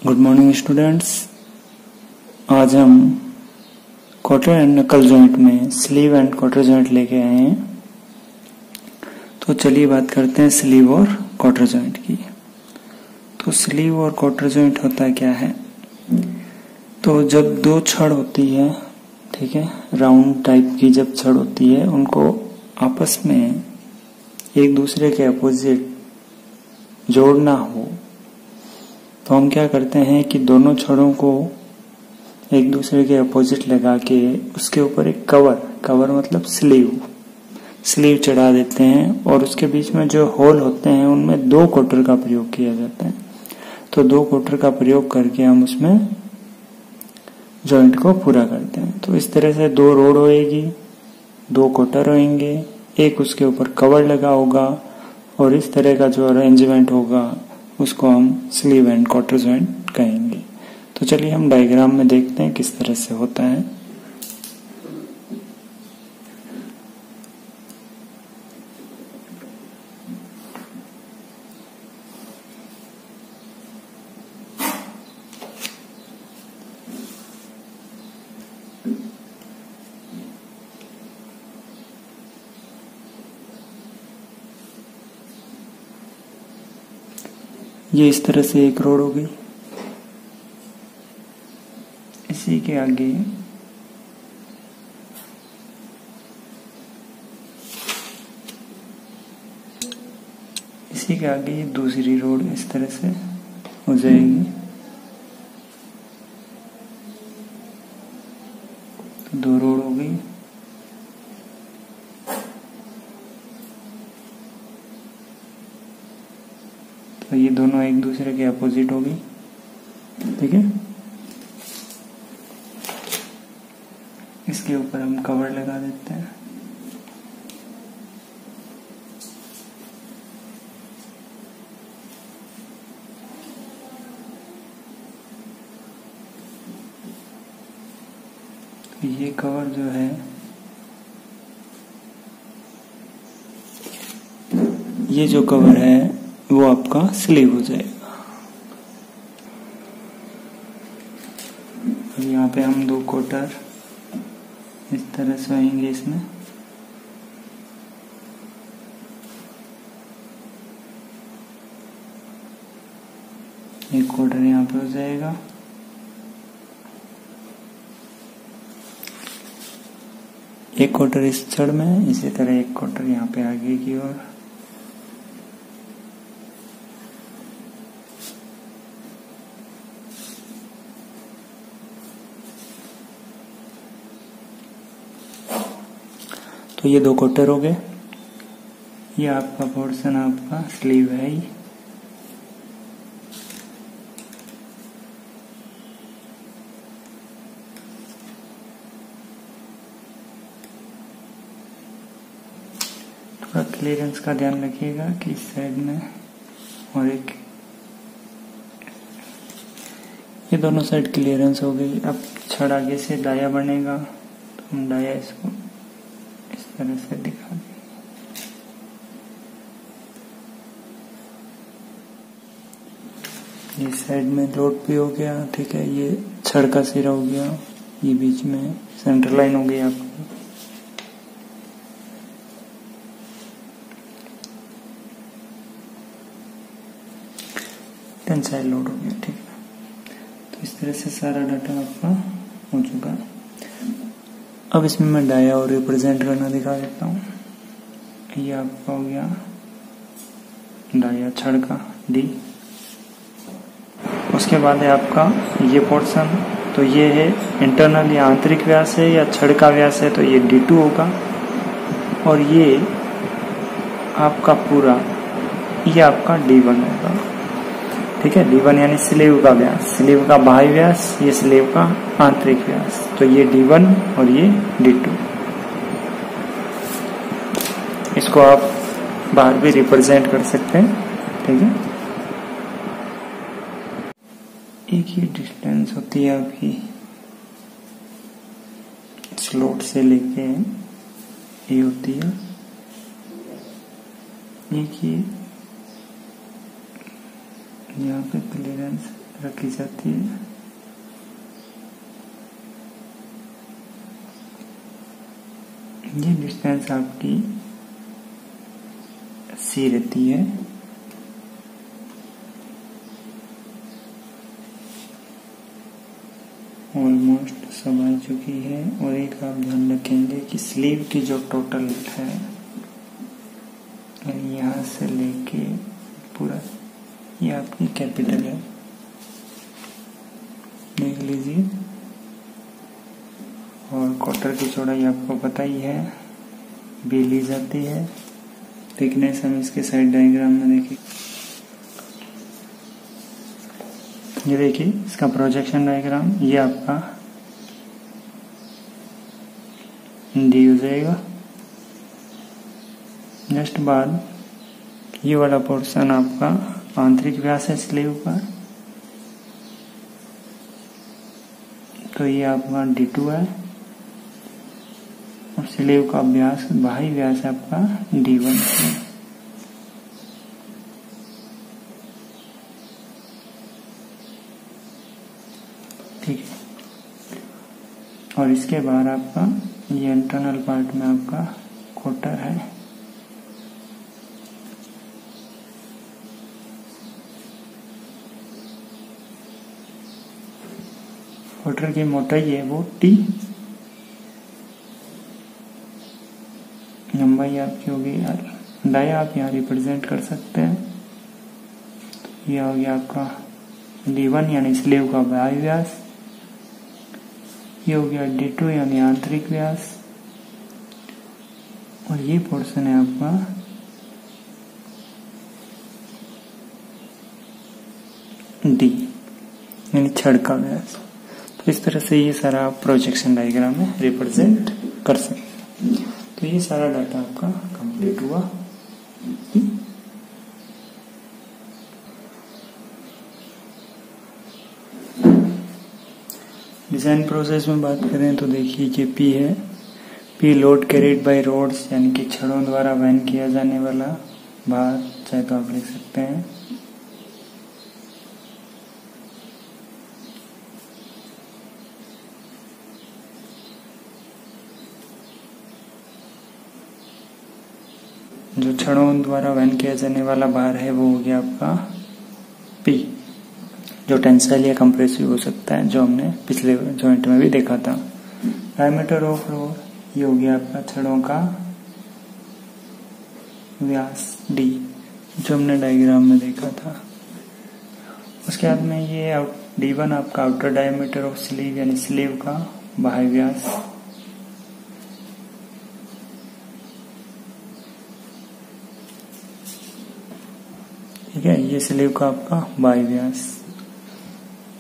Good morning students. आज हम quarter and नकल जॉइंट में स्लीव एंड क्वार्टर जॉइंट लेके आए हैं। तो चलिए बात करते हैं स्लीव और क्वार्टर जॉइंट की। तो स्लीव और क्वार्टर जॉइंट होता क्या है? तो जब दो छड़ होती है, ठीक है, राउंड टाइप की जब छड़ होती है, उनको आपस में एक दूसरे के अपोजिट जोड़ना हो तो हम क्या करते हैं कि दोनों छड़ों को एक दूसरे के अपोजिट लगा के उसके ऊपर एक कवर मतलब स्लीव चढ़ा देते हैं और उसके बीच में जो होल होते हैं उनमें 2 क्वार्टर का प्रयोग किया जाता है। तो 2 क्वार्टर का प्रयोग करके हम उसमें जॉइंट को पूरा करते हैं। तो इस तरह से 2 रोड होएगी, 2 क्वार्टर होंगे, एक उसके ऊपर कवर लगा होगा और इस तरह का जो अरेंजमेंट होगा उसको हम स्लीव एंड क्वार्टर जॉइंट कहेंगे। तो चलिए हम डायग्राम में देखते हैं किस तरह से होता है। ये इस तरह से एक रोड हो गई, इसी के आगे ये दूसरी रोड इस तरह से हो जाएगी। तो 2 रोड हो गई। तो ये दोनों एक दूसरे के अपोजिट हो गई, ठीक है। इसके ऊपर हम कवर लगा देते हैं। तो ये कवर जो है, ये जो कवर है वो आपका स्लीव हो जाएगा। और यहाँ पे हम 2 क्वार्टर इस तरह से आएंगे इसमें। एक क्वार्टर यहाँ पे हो जाएगा। एक क्वार्टर इस छड़ में, इसी तरह एक क्वार्टर यहाँ पे आगे की ओर। तो ये 2 क्वार्टर हो गए। ये आपका पोर्शन आपका स्लीव है ही। थोड़ा क्लियरेंस का ध्यान रखिएगा कि इस साइड में और एक, ये दोनों साइड क्लियरेंस हो गई। अब छड़ आगे से डाया बनेगा तो हम डाया इसको इस तरह से दिखा दें। ये साइड में लोड भी हो गया, ठीक है। ये छड़ का सिरा हो गया, ये बीच में सेंटर लाइन हो गई आपकी। टेंसाइल लोड हो गया, ठीक है। तो इस तरह से सारा डाटा आपका हो चुका है। अब इसमें मैं डाया और रिप्रेजेंट करना दिखा देता हूँ। ये आपका हो गया डाया छड़ का डी। उसके बाद है आपका ये पोर्शन, तो ये है इंटरनल या आंतरिक व्यास है या छड़ का व्यास है, तो ये D2 होगा। और ये आपका पूरा, ये आपका D1 होगा, ठीक है। D1 यानी स्लीव का व्यास, स्लीव का बाह्य व्यास, ये स्लीव का आंतरिक व्यास। तो ये D1 और ये D2। इसको आप बाहर भी रिप्रेजेंट कर सकते हैं, ठीक है। एक ही डिस्टेंस होती है आपकी स्लॉट से लेके ये होती है, एक ही यहाँ पे क्लियरेंस रखी जाती है। ये डिस्टेंस आपकी सी रहती है। ऑलमोस्ट सब आ चुकी है। और एक आप ध्यान रखेंगे कि स्लीव की जो टोटल है, यानी यहाँ से लेके पूरा, ये आपकी कैपिटल है, देख लीजिए। और क्वार्टर की चौड़ाई आपको पता ही है, बी ली जाती है। थिकनेस हम इसके साइड डायग्राम में देखिए, ये देखिए इसका प्रोजेक्शन डायग्राम, ये आपका डी हो जाएगा। नेक्स्ट बाद ये वाला पोर्शन आपका आंतरिक व्यास है स्लीव का, तो ये आपका D2 है। और स्लीव का व्यास, बाह्य व्यास है आपका D1 है। ठीक है। और इसके बाद आपका ये इंटरनल पार्ट में आपका क्वार्टर है। क्वार्टर की मोटाई है वो T, लंबाई आपकी होगी R। डाया आप यहाँ रिप्रेजेंट कर सकते हैं। यह हो गया आपका D1 यानी स्लीव का बाह्य व्यास। ये हो गया D2 यानी आंतरिक व्यास। और ये पोर्शन है आपका D यानी छड़ का व्यास। तो इस तरह से ये सारा प्रोजेक्शन डायग्राम में रिप्रेजेंट कर सकते हैं। तो ये सारा डाटा आपका कंप्लीट हुआ। डिजाइन प्रोसेस में बात करें तो देखिए ये P है। P load carried by rods, यानी कि छड़ों द्वारा वहन किया जाने वाला भार, चाहे तो आप लिख सकते हैं। जो छड़ों द्वारा वहन किया जाने वाला भार है वो हो गया आपका P, जो टेंसाइल या कंप्रेसिव हो सकता है, जो हमने पिछले जॉइंट में भी देखा था। डायमीटर ऑफ रोड, ये हो गया आपका छड़ों का व्यास D, जो हमने डायग्राम में देखा था। उसके बाद में ये D1 आपका आउटर डायमीटर ऑफ स्लीव, यानी स्लीव का बाह्य व्यास। ठीक है, ये स्लीव का आपका बाह्य व्यास।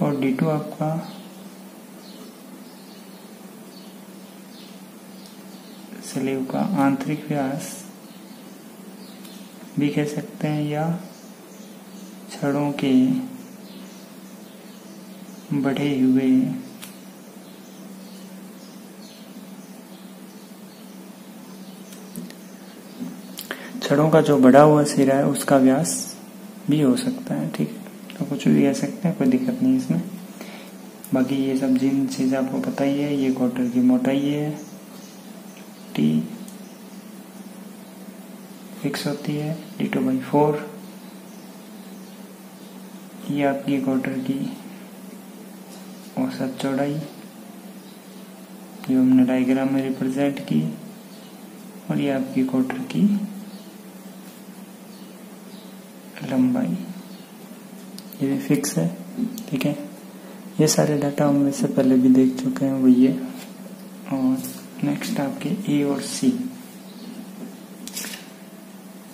और D2 आपका स्लीव का आंतरिक व्यास भी कह सकते हैं, या छड़ों के बढ़े हुए छड़ों का जो बढ़ा हुआ सिरा है उसका व्यास भी हो सकता है। ठीक है, तो कुछ भी कह सकते हैं, कोई दिक्कत नहीं इसमें। बाकी ये सब जिन चीज़ आपको पता ही है। ये क्वार्टर की मोटाई है T फिक्स होती है D2/4। ये आपकी क्वार्टर की औसत चौड़ाई, जो हमने डायग्राम में रिप्रेजेंट की। और ये आपकी क्वार्टर की लंबाई, ये भी फिक्स है। ठीक है, ये सारे डाटा हम इससे पहले भी देख चुके हैं, वो ये। और नेक्स्ट आपके ए और सी,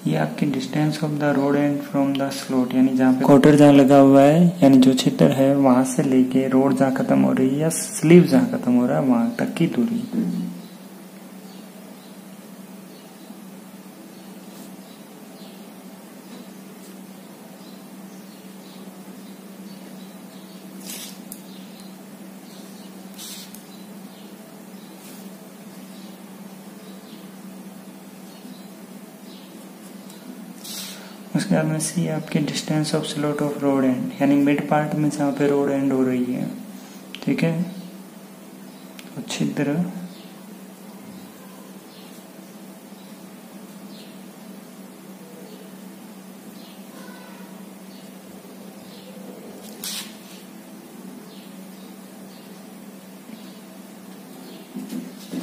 ये आपकी distance of the road and from the slot, यानी जहाँ पे क्वार्टर जहाँ लगा हुआ है, यानी जो छिद्र है वहां से लेके रोड जहाँ खत्म हो रही है या स्लीव जहाँ खत्म हो रहा है वहां तक की दूरी। उसके उसके बाद में सी आपकी distance of slot of rod and, यानी मिड पार्ट में जहाँ पे रोड एंड हो रही है, ठीक है। तो छिद्र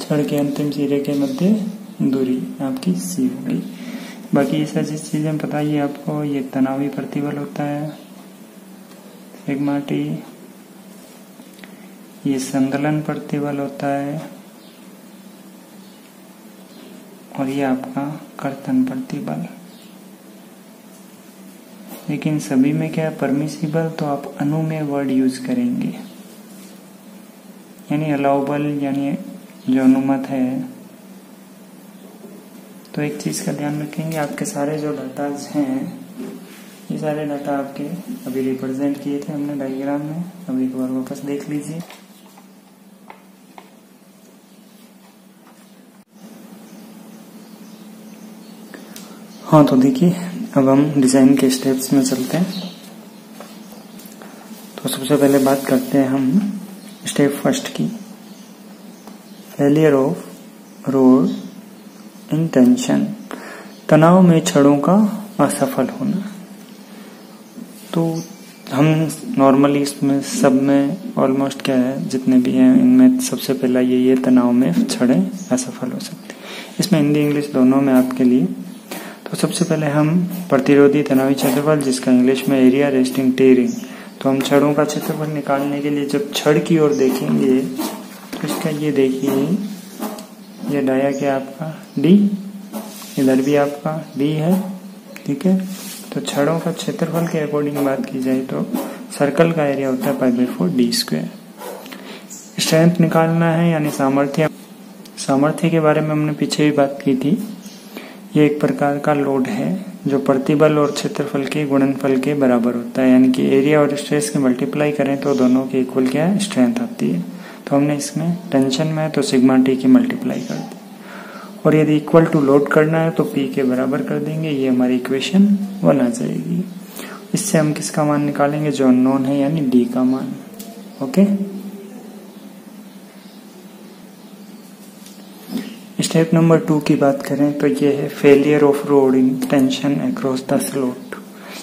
छड़ के अंतिम सिरे के मध्य दूरी आपकी सी हो गई। बाकी ये सारी चीजें पता ही आपको। ये तनावी प्रतिबल होता है सिग्मा टी, ये संदलन प्रतिबल होता है, और ये आपका कर्तन प्रतिबल। लेकिन सभी में क्या परमिसिबल, तो आप अनुमेय वर्ड यूज करेंगे, यानी अलाउबल, यानी जो अनुमत है। तो एक चीज का ध्यान रखेंगे, आपके सारे जो डाटाज हैं, ये सारे डाटा आपके अभी रिप्रेजेंट किए थे हमने डायग्राम में। अब एक बार वापस देख लीजिए। हाँ, तो देखिए अब हम डिजाइन के स्टेप्स में चलते हैं। तो सबसे पहले बात करते हैं हम स्टेप फर्स्ट की, failure of road in tension, तनाव में छड़ों का असफल होना। तो हम नॉर्मली इसमें सब में ऑलमोस्ट क्या है, जितने भी हैं इनमें सबसे पहला ये तनाव में छड़ें असफल हो सकती है। इसमें हिंदी इंग्लिश दोनों में आपके लिए। तो सबसे पहले हम प्रतिरोधी तनावी क्षेत्रफल, जिसका इंग्लिश में एरिया रेस्टिंग टेयरिंग, तो हम छड़ों का क्षेत्रफल निकालने के लिए जब छड़ की ओर देखेंगे तो इसका ये देखिए, ये डाया क्या आपका डी, इधर भी आपका डी है, ठीक है। तो छड़ों का क्षेत्रफल के अकॉर्डिंग बात की जाए तो सर्कल का एरिया होता है π/4 डी स्क्वायर। स्ट्रेंथ निकालना है, यानी सामर्थ्य के बारे में हमने पीछे भी बात की थी। ये एक प्रकार का लोड है जो प्रतिबल और क्षेत्रफल के गुणनफल के बराबर होता है, यानी कि एरिया और स्ट्रेस के मल्टीप्लाई करें तो दोनों के इक्वल क्या है, स्ट्रेंथ आती है। तो हमने इसमें टेंशन में है तो सिग्मा टी की मल्टीप्लाई कर दी, और यदि इक्वल टू लोड करना है तो पी के बराबर कर देंगे। ये हमारी इक्वेशन 1 आ जाएगी। इससे हम किसका मान निकालेंगे, जो अननोन है, यानी डी का मान। ओके, स्टेप नंबर 2 की बात करें तो ये है failure of road in tension across the slot,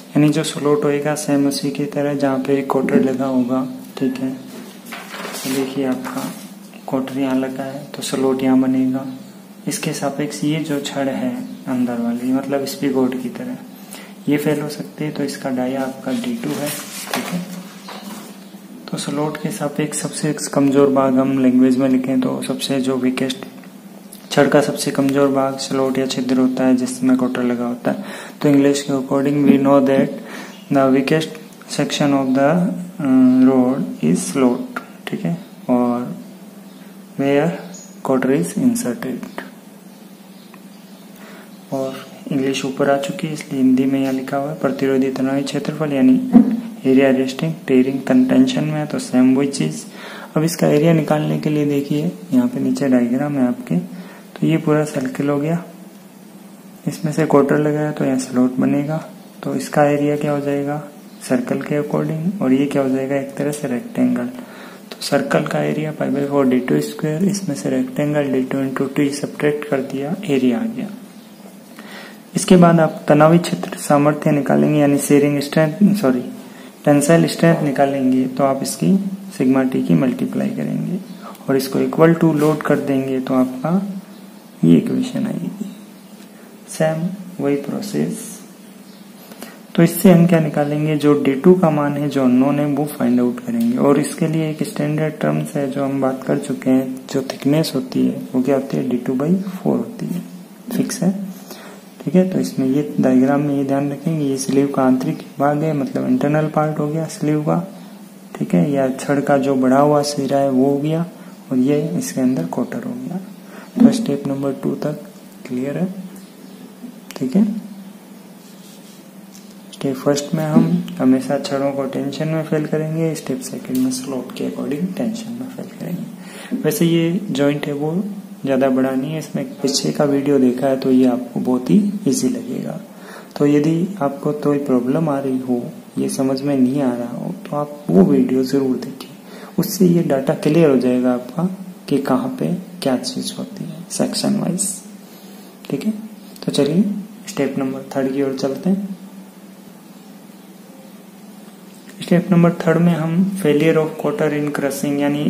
यानी जो स्लॉट होएगा सेम उसी की तरह जहाँ पे एक क्वार्टर लगा होगा, ठीक है। तो देखिए आपका क्वार्टर यहाँ लगा है तो स्लॉट यहाँ बनेगा। इसके सापेक्ष ये जो छड़ है अंदर वाली, मतलब स्पीगोट की तरह, ये फेल हो सकती है। तो इसका डाया आपका D2 है, ठीक है। तो स्लॉट के सापेक्ष सबसे कमजोर भाग हम लैंग्वेज में लिखें तो सबसे जो वीकेस्ट, छड़ का सबसे कमजोर भाग स्लॉट या छिद्र होता है जिसमें क्वार्टर लगा होता है। तो इंग्लिश के according we know that the weakest section of the rod is slot, ठीक है, और वेयर क्वार्टर इज इंसर्टेड। और इंग्लिश ऊपर आ चुकी है, इसलिए हिंदी में यहाँ लिखा हुआ है प्रतिरोधी तनावी क्षेत्रफल, यानी एरिया रेस्टिंग टेयरिंग टेंशन में है तो सेम वही चीज। अब इसका एरिया निकालने के लिए देखिए यहाँ पे नीचे डायग्राम है आपके, तो ये पूरा सर्किल हो गया, इसमें से क्वार्टर लगाया तो यहाँ स्लॉट बनेगा। तो इसका एरिया क्या हो जाएगा सर्कल के अकॉर्डिंग, और ये क्या हो जाएगा एक तरह से रेक्टेंगल। तो सर्कल का एरिया π/4 D2 स्क्वायर, इसमें से रेक्टेंगल D2 × T सब्ट्रैक्ट कर दिया, एरिया आ गया। इसके बाद आप तनावी क्षेत्र सामर्थ्य निकालेंगे, यानी sharing strength, sorry tensile strength निकालेंगे। तो आप इसकी सिग्मा टी की मल्टीप्लाई करेंगे और इसको इक्वल टू लोड कर देंगे तो आपका ये इक्वेशन आएगी। सेम वही प्रोसेस। तो इससे हम क्या निकालेंगे, जो D2 का मान है जो अननोन है वो फाइंड आउट करेंगे। और इसके लिए एक स्टैंडर्ड टर्म्स है जो हम बात कर चुके हैं, जो थिकनेस होती है वो क्या होती है, D2/4 होती है, फिक्स है, ठीक है। तो इसमें ये डायग्राम में ये ध्यान रखेंगे, ये स्लीव का आंतरिक भाग है, मतलब इंटरनल पार्ट हो गया स्लीव का, ठीक है, या छड़ का जो बढ़ा हुआ सिरा है वो हो गया, और ये इसके अंदर क्वार्टर हो गया। तो स्टेप नंबर 2 तक क्लियर है, ठीक है। स्टेप फर्स्ट में हम हमेशा छड़ों को टेंशन में फेल करेंगे, स्टेप सेकंड में स्लॉट के अकॉर्डिंग टेंशन में फेल करेंगे। वैसे ये जॉइंट है वो ज्यादा बड़ा नहीं है, इसमें पीछे का वीडियो देखा है तो ये आपको बहुत ही इजी लगेगा। तो यदि आपको कोई प्रॉब्लम आ रही हो, ये समझ में नहीं आ रहा हो, तो आप वो वीडियो जरूर देखिए, उससे ये डाटा क्लियर हो जाएगा आपका कि कहाँ पे क्या चीज होती है सेक्शन वाइज। ठीक है, तो चलिए स्टेप नंबर 3 की ओर चलते हैं। स्टेप नंबर 3 में हम failure of quarter in crushing यानी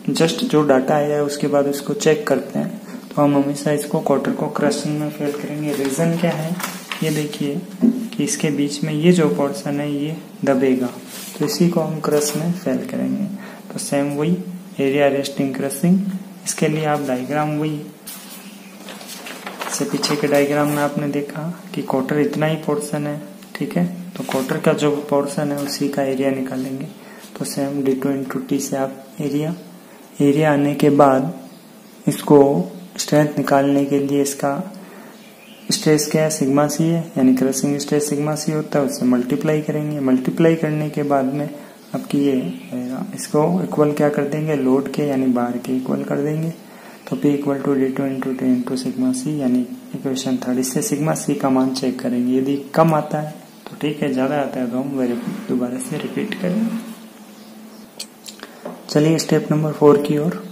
जस्ट जो डाटा आया है उसके बाद उसको चेक करते हैं। तो हम हमेशा इसको क्वार्टर को क्रशिंग में फेल करेंगे। रीजन क्या है, ये देखिए कि इसके बीच में ये जो पोर्शन है ये दबेगा, तो इसी को हम क्रश में फेल करेंगे। तो सेम वही एरिया रेस्टिंग क्रशिंग, इसके लिए आप डायग्राम वही से पीछे के डायग्राम में आपने देखा कि क्वार्टर इतना ही पोर्शन है। ठीक है, तो क्वार्टर का जो पोर्शन है उसी का एरिया निकालेंगे। तो सेम D2 इंटू T से आप एरिया आने के बाद इसको स्ट्रेंथ निकालने के लिए इसका स्ट्रेस क्या है, सिग्मा सी है, यानी क्रशिंग स्ट्रेस सिग्मा सी होता है, उससे मल्टीप्लाई करेंगे। मल्टीप्लाई करने के बाद में आपकी ये आएगा, इसको इक्वल क्या कर देंगे, लोड के यानी बार के इक्वल कर देंगे। तो P equal to D2 into T into sigma C, यानी इक्वेशन 3। इससे सिग्मा सी का मान चेक करेंगे, यदि कम आता है तो ठीक है, ज्यादा आता है तो हम दोबारा से रिपीट करेंगे। चलिए स्टेप नंबर 4 की ओर।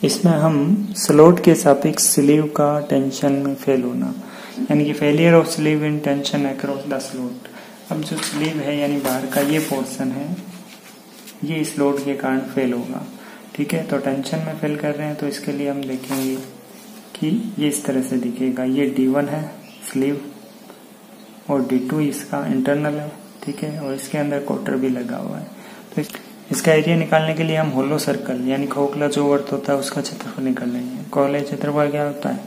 इसमें हम स्लोट के सापेक्ष स्लीव का टेंशन में फेल होना, यानी कि failure of sleeve in tension across the slot. अब जो स्लीव है यानी बाहर का ये पोर्शन है, ये इस लोड के कारण फेल होगा। ठीक है, तो टेंशन में फेल कर रहे हैं तो इसके लिए हम देखेंगे कि ये इस तरह से दिखेगा। ये D1 है स्लीव और D2 इसका इंटरनल है। ठीक है, और इसके अंदर क्वार्टर भी लगा हुआ है। तो इसका एरिया निकालने के लिए हम होलो सर्कल यानी खोखला जो वर्त होता है उसका क्षेत्रफल निकाल लेंगे। खोखले क्षेत्रफल क्या होता है,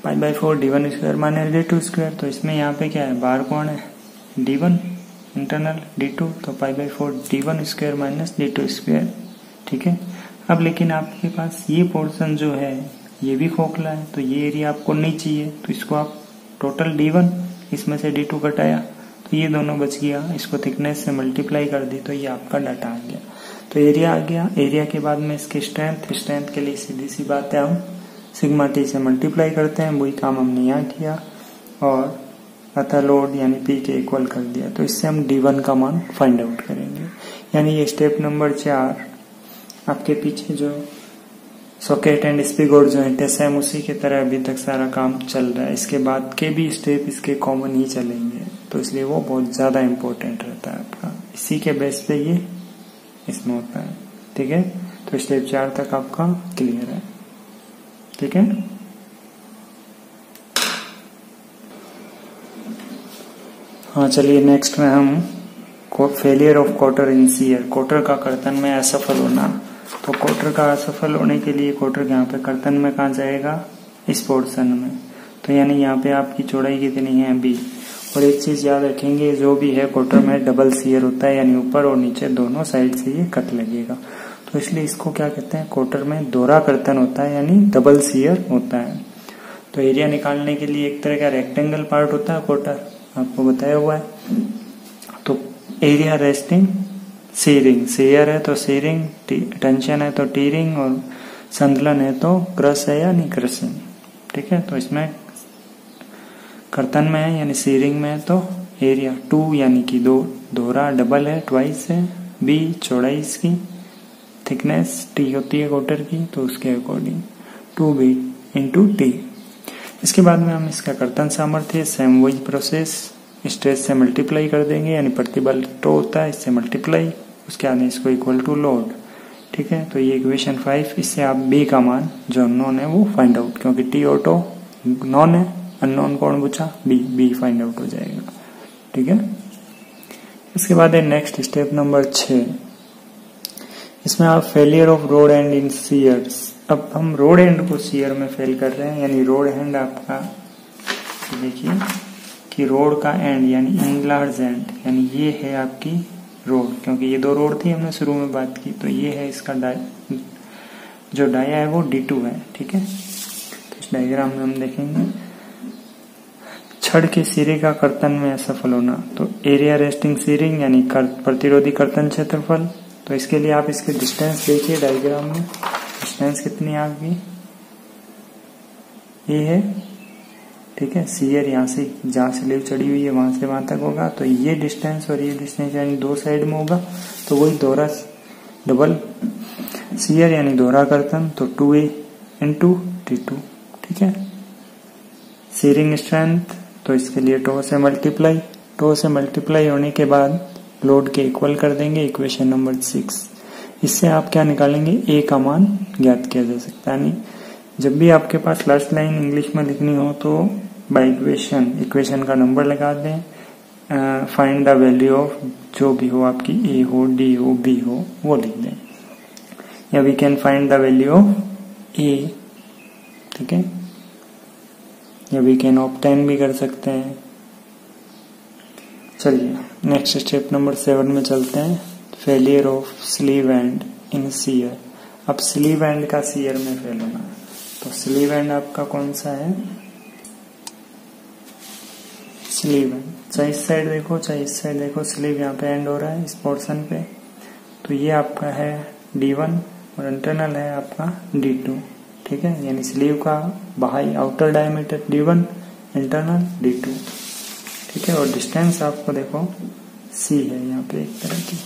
π/4 D1 square minus D2 square. तो इसमें यहाँ पे क्या है, बाहर कौन है, D1 इंटरनल D2, तो π/4 D1 square minus D2 square. ठीक है, अब लेकिन आपके पास ये पोर्शन जो है ये भी खोखला है, तो ये एरिया आपको नहीं चाहिए, तो इसको आप टोटल D1 इसमें से D2 घटाया तो ये दोनों बच गया, इसको थिकनेस से मल्टीप्लाई कर दी तो ये आपका डाटा आ गया। तो एरिया आ गया। एरिया के बाद में इसकी स्ट्रेंथ के लिए सीधी सी बात है, हम सिग्मा T से मल्टीप्लाई करते हैं, वही काम हमने यहाँ किया और अतः लोड यानी P के इक्वल कर दिया। तो इससे हम D1 का मान फाइंड आउट करेंगे। यानी ये स्टेप नंबर 4 आपके पीछे जो सॉकेट एंड स्पिगोट जॉइंट है सेम उसी की तरह अभी तक सारा काम चल रहा है। इसके बाद के भी स्टेप इसके कॉमन ही चलेंगे, तो इसलिए वो बहुत ज्यादा इंपॉर्टेंट रहता है आपका। इसी के बेस पे ये इसमें होता है। ठीक है, तो स्टेप 4 तक आपका क्लियर है। ठीक है, हाँ चलिए नेक्स्ट में हम failure of quarter in shear, quarter का कर्तन में असफल होना। तो क्वार्टर का असफल होने के लिए क्वार्टर यहाँ पे कर्तन में कहाँ जाएगा, इस पोर्शन में। तो यानी यहाँ पे आपकी चौड़ाई कितनी है, B। और एक चीज याद रखेंगे, जो भी है क्वार्टर में डबल शियर होता है, यानी ऊपर और नीचे दोनों साइड से ये कट लगेगा। तो इसलिए इसको क्या कहते हैं, क्वार्टर में दोहरा कर्तन होता है, यानी डबल शियर होता है। तो एरिया निकालने के लिए एक तरह का रेक्टेंगल पार्ट होता है क्वार्टर, आपको बताया हुआ है। तो एरिया रेस्टिंग सीरिंग, शेयर है तो सीरिंग, टेंशन है तो टीरिंग, और संतुलन है तो क्रश है यानी क्रशिंग। ठीक है, तो इसमें कर्तन में है यानी सीरिंग में है तो एरिया 2 यानी कि 2, दोहरा डबल है ट्वाइस है, B चौड़ाई इसकी, थिकनेस T होती है क्वार्टर की तो उसके अकॉर्डिंग 2B इंटू T। इसके बाद में हम इसका कर्तन सामर्थ्य सेम वही प्रोसेस स्ट्रेस से मल्टीप्लाई कर देंगे, यानी प्रतिबल टो होता है इससे मल्टीप्लाई, उसके आने इसको इक्वल टू लोड। ठीक है, तो ये इक्वेशन 5, इससे आप B का मान जो अननोन है वो फाइंड आउट, क्योंकि T और टो नॉन है, अननोन कौन पूछा, B फाइंड आउट हो जाएगा। ठीक है, इसके बाद है नेक्स्ट स्टेप नंबर 6। इसमें आप failure of rod end in shears. अब हम रोड एंड को शियर में फेल कर रहे हैं, यानी रोड एंड आपका देखिए कि रोड का एंड यानी इनलार्ज एंड, यानी ये है आपकी रोड, क्योंकि ये 2 रोड थी हमने शुरू में बात की, तो ये है इसका जो डाया है वो D2 है। ठीक है, तो इस डायग्राम में हम देखेंगे छड़ के सिरे का कर्तन में असफल होना। तो एरिया रेस्टिंग सीरिंग यानी प्रतिरोधी कर्तन क्षेत्रफल। तो इसके लिए आप इसके डिस्टेंस देखिए डायग्राम में, डिस्टेंस कितनी आ गई, ये है ठीक है। सीयर यहाँ से जहाँ स्लीव चढ़ी हुई है वहां से वहां तक होगा, तो ये डिस्टेंस और ये डिस्टेंस यानी दो साइड में होगा, तो वही दोहरा डबल सीयर यानी दोहरा कर्तन, तो 2A इंटू T2, ठीक है। सीरिंग स्ट्रेंथ, तो इसके लिए टो से मल्टीप्लाई होने के बाद लोड के इक्वल कर देंगे, इक्वेशन नंबर 6। इससे आप क्या निकालेंगे, ए का मान ज्ञात किया जा सकता है। यानी जब भी आपके पास लास्ट लाइन इंग्लिश में लिखनी हो तो बाय इक्वेशन का नंबर लगा दें, फाइंड द वैल्यू ऑफ जो भी हो आपकी, ए हो, डी हो, बी हो, वो लिख दें, या we can find the value of A, ठीक है, या वी कैन ऑब्टेन भी कर सकते हैं। चलिए नेक्स्ट स्टेप नंबर 7 में चलते हैं, failure of sleeve end in shear. अब स्लीव एंड का सीयर में फेल होना है, तो स्लीव एंड आपका कौन सा है, स्लीव एंड, चाहे इस साइड देखो चाहे इस साइड देखो, स्लीव यहाँ पे एंड हो रहा है इस पोर्शन पे, तो ये आपका है D1 और इंटरनल है आपका D2, ठीक है। यानी स्लीव का बाहरी outer diameter D1, internal D2, ठीक है। और डिस्टेंस आपको देखो C है यहाँ पे एक तरह की,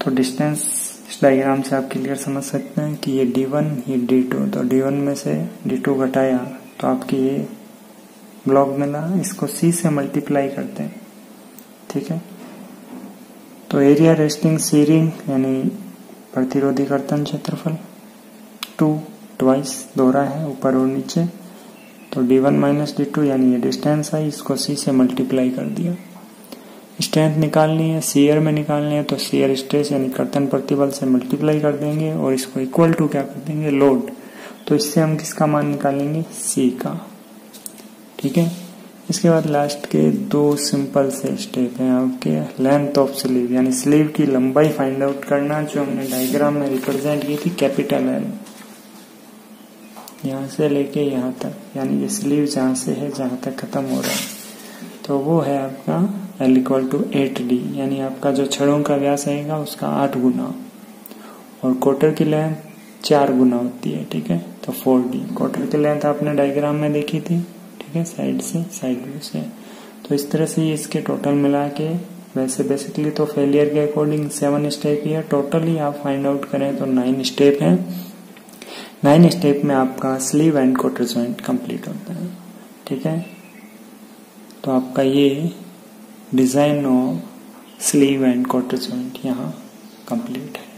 तो डिस्टेंस इस डायग्राम से आप क्लियर समझ सकते हैं कि ये D1 ये D2, तो D1 में से D2 घटाया तो आपकी ये ब्लॉक मिला, इसको C से मल्टीप्लाई करते हैं, ठीक है। तो एरिया रेस्टिंग सीरिंग यानी प्रतिरोधी कर्तन क्षेत्रफल 2 ट्वाइस दोहरा है ऊपर और नीचे, तो D1 माइनस D2 यानी ये डिस्टेंस आई, इसको C से मल्टीप्लाई कर दिया। स्ट्रेंथ निकालनी है, सीयर में निकालनी है, तो सीयर स्ट्रेस यानी कर्तन प्रतिबल से मल्टीप्लाई कर देंगे और इसको इक्वल टू क्या कर देंगे, लोड, तो इससे हम किसका मान निकालेंगे, C का, ठीक है। इसके बाद लास्ट के 2 सिंपल से स्टेप हैं आपके, लेंथ ऑफ स्लीव यानी स्लीव की लंबाई फाइंड आउट करना, जो हमने डायग्राम में रिप्रेजेंट की थी कैपिटल L, यहाँ से लेके यहाँ तक, यानी ये स्लीव जहाँ से है जहाँ तक खत्म हो रहा है, तो वो है आपका L इक्वल टू 8D, यानी आपका जो छड़ों का व्यास आएगा उसका 8 गुना, और क्वार्टर की लेंथ 4 गुना होती है, ठीक है। तो 4D क्वार्टर की लेंथ आपने डायग्राम में देखी थी, ठीक है, साइड व्यू से। तो इस तरह से ये इसके टोटल मिला के, वैसे बेसिकली तो फेलियर के अकॉर्डिंग 7 स्टेप ही है, टोटली आप फाइंड आउट करें तो 9 स्टेप हैं। 9 स्टेप में आपका sleeve and quarter joint complete होता है, ठीक है। तो आपका ये design of sleeve and quarter joint यहाँ कंप्लीट है।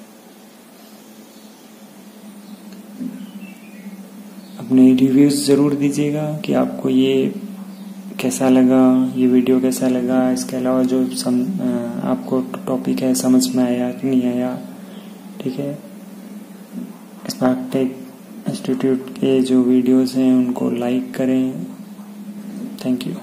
अपने रिव्यूज जरूर दीजिएगा कि आपको ये कैसा लगा, ये वीडियो कैसा लगा, इसके अलावा जो आपको टॉपिक है समझ में आया कि नहीं आया, ठीक है। स्पार्क टेक इंस्टीट्यूट के जो वीडियोस हैं उनको लाइक करें। Thank you.